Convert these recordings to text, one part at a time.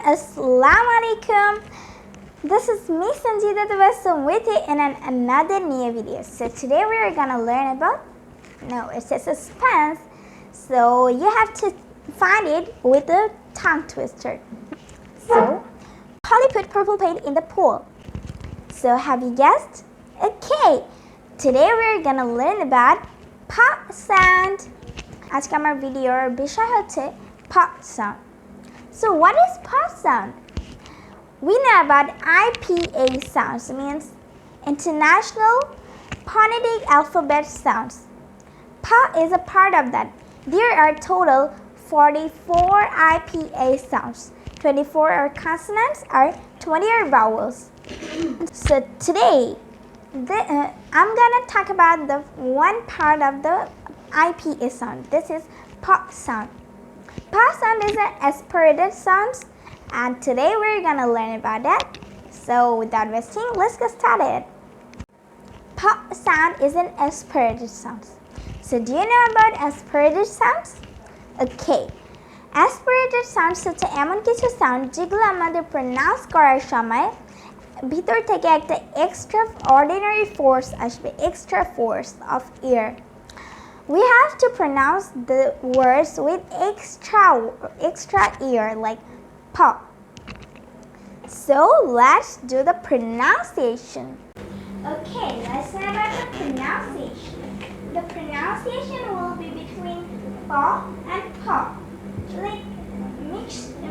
Assalamu alaikum. This is me Sanjida Tabassum with you in another new video. So today we are gonna learn about, it's a suspense, so you have to find it with a tongue twister. So Polly put purple paint in the pool. So have you guessed? Okay, today we are gonna learn about pop sound. আজকে আমার ভিডিওর বিষয় হচ্ছে pop sound. So what is pop sound? We know about IPA sounds, means International Phonetic Alphabet Sounds. Pa is a part of that. There are total 44 IPA sounds. 24 are consonants, or 20 are vowels. So today, I'm gonna talk about the one part of the IPA sound. This is pa sound. Pa sound is an aspirated sound, and today we're gonna learn about that. So without wasting, let's get started. Pa sound is an aspirated sound. So do you know about aspirated sounds? Okay. Aspirated sounds হচ্ছে এমন কিছু sound যেগুলো আমাদের pronounce করার সময় ভিতর থেকে একটা এক্সট্রা অর্ডিনারি ফোর্স আসবে, extra force of year. We have to pronounce the words with extra ear, like pop. So let's do the pronunciation. Okay, let's learn about the pronunciation. The pronunciation will be between pop and pop, like a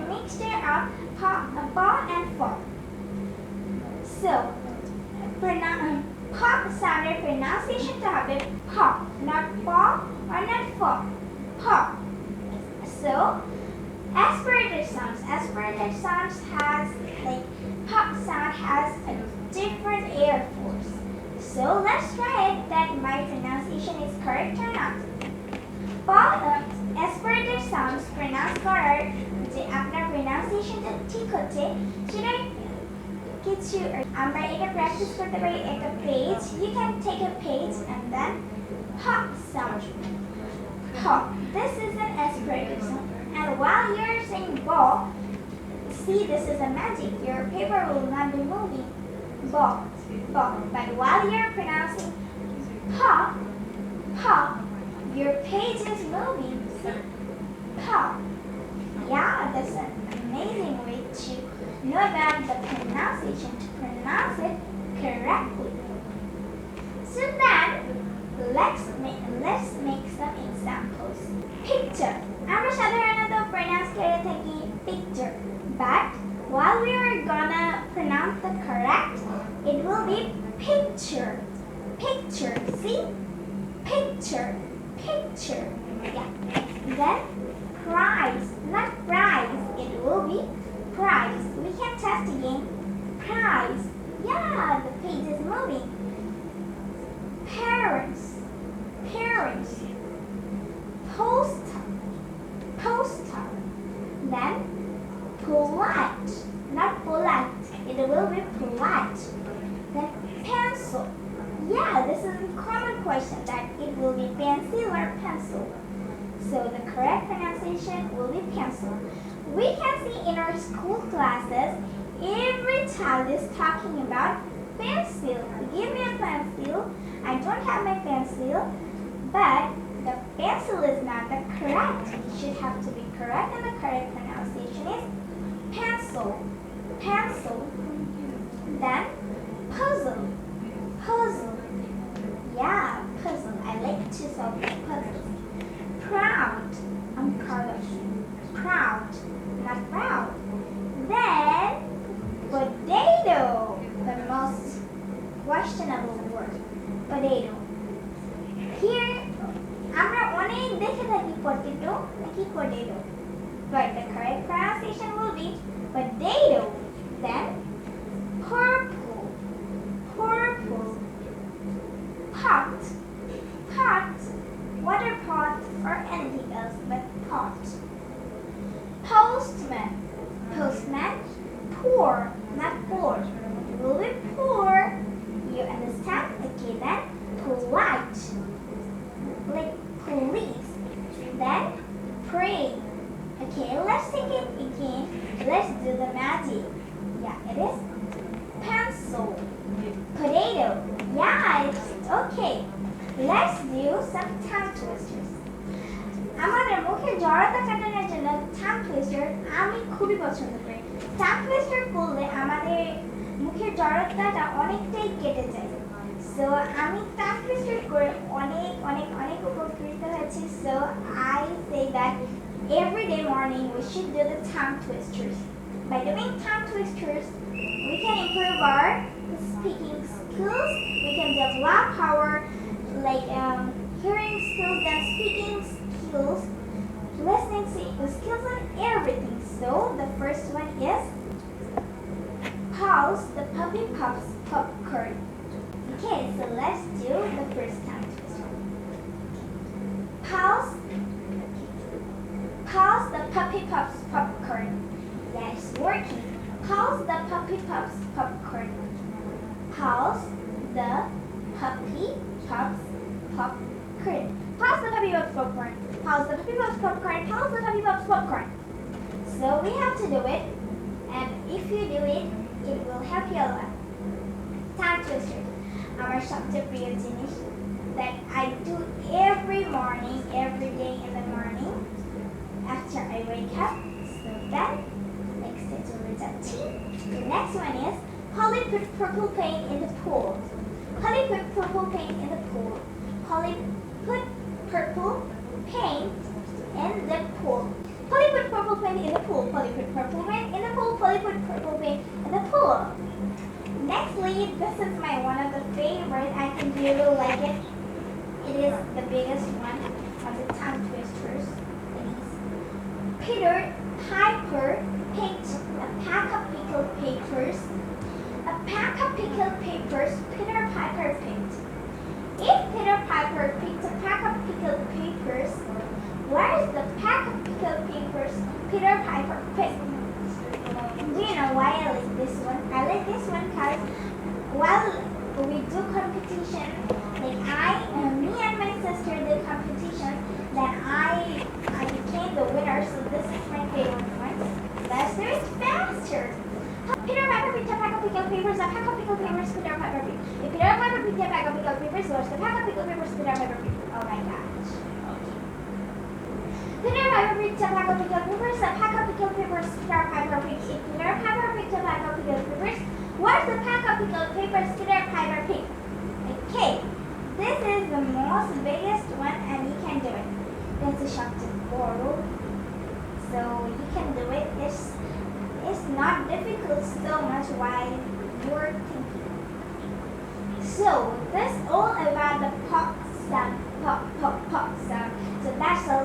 mixture of pop and pop. So pop sounded pronunciation to have it pop, not pop or not pop, pop. So aspirated sounds has, like, pop sound has a different air force. So let's try it that my pronunciation is correct or not. Pop aspirated sounds pronounce করার যে আপনার pronunciationটা ঠিক হচ্ছে সেটা কিছু আমরা এটা practice করতে পারি একটা page. You can take a page and then pop sound. Pop. This is an aspirated sound. And while you're saying ball, see, this is a magic. Your paper will not be moving. Ball. Ball. But while you're pronouncing pop, pop, your page is moving. See? Pop. Yeah, that's an amazing way to know about the pronunciation, to pronounce it correctly. So then, let's make some examples. Picture. আমরা সাধারণত pronounce করে থাকি picture, but while we are gonna pronounce the correct, it will be picture. Picture. See? Picture. Picture. Yeah. Then prize, not prize. It will be prize. We can test again. Prize. Yeah, the page is moving. Parents. Parents. Poster. Poster. Then polite, not polite. It will be polite. Then pencil. Yeah, this is a common question that it will be pencil or pencil. So the correct pronunciation will be pencil. We can see in our school classes, every child is talking about pencil. Give me a pencil. I don't have my pencil, but the pencil is not the correct. It should have to be correct, and the correct pronunciation is pencil. Pencil. Then puzzle. Puzzle. Yeah, puzzle. I like to solve puzzles. Proud. I'm proud of you. Proud. Not proud. Then potato. The most questionable word. Potato. Here, আমরা অনেক দেখে থাকি potato নাকি potato, but the correct pronunciation will be potato. Then purple. Purple. Pot. Pot. Water pot or anything else but pot. Postman. Postman. Poor, not poor. It will be poor. You understand? Okay, then polite, like police. Then pray. Okay, let's take it again. let's do the magic. Yeah, it is pencil, potato. Yeah, it's okay. Let's do some tongue twisters. আমাদের মুখে জড়তা কাটানোর জন্য tongue twister আমি খুবই পছন্দ করি। Tongue twister করলে আমাদের মুখের জড়তাটা অনেকটাই কেটে যায়। সো আমি টাং টুইস্টার করে অনেক অনেক অনেক উপকৃত হয়েছি। So I say that every day morning we should do the tongue twisters. By doing tongue twisters, we can improve our speaking skills. We can develop our hearing skills and speaking skills, listening skills, and everything. So the first one is pause the puppy pups popcorn. Okay, so let's do the first tongue twister. Pause the puppy pups popcorn. Yeah, it's working. Pause the puppy pups popcorn. Pause the puppy pups popcorn. Pause the puppy pups popcorn. Pause the puppy pups popcorn. Pause the puppy pups popcorn. So we have to do it, and if you do it, it will help you a lot. Tongue twister. Our সবচেয়ে প্রিয় জিনিস that I do every morning, every day in the morning after I wake up. So that makes it really touchy. The next one is Polly put purple paint in the pool. Polly put purple paint in the pool. Polly put purple paint in the pool. Polly put purple paint in the pool. Polly put purple paint in the pool. Polly put purple paint in the pool. Nextly, this is one of the favorite. I think you will like it. It is the biggest one of the tongue twisters. Peter Piper picked a pack of pickled papers. A pack of pickled papers Peter Piper picked. If Peter Piper picked a pack of pickled papers, where is the pack of pickled papers Peter Piper picked? Do you know why I like this one? I like this one because while we do competition, me and my sister did competition, that I became the winner. So this is my favorite one. Let's do it faster. Peter Piper picked a pack of pickled papers. A pack of pickled papers Peter Piper picked. If Peter Piper picked a pack of pickled papers, where's the pack of pickled papers Peter Piper picked? Oh my gosh. Peter Piper picked a pack of pickled papers. A pack of pickled papers Peter Piper picked. If Peter Piper picked a pack of pickled papers, where's the pack of pickled papers Peter Piper picked? Okay, this is the most biggest one, and you can do it. It's a shot to borrow, so you can do it. It's not difficult so much while you're thinking. So this all about the pop sound, pop sound. So that's all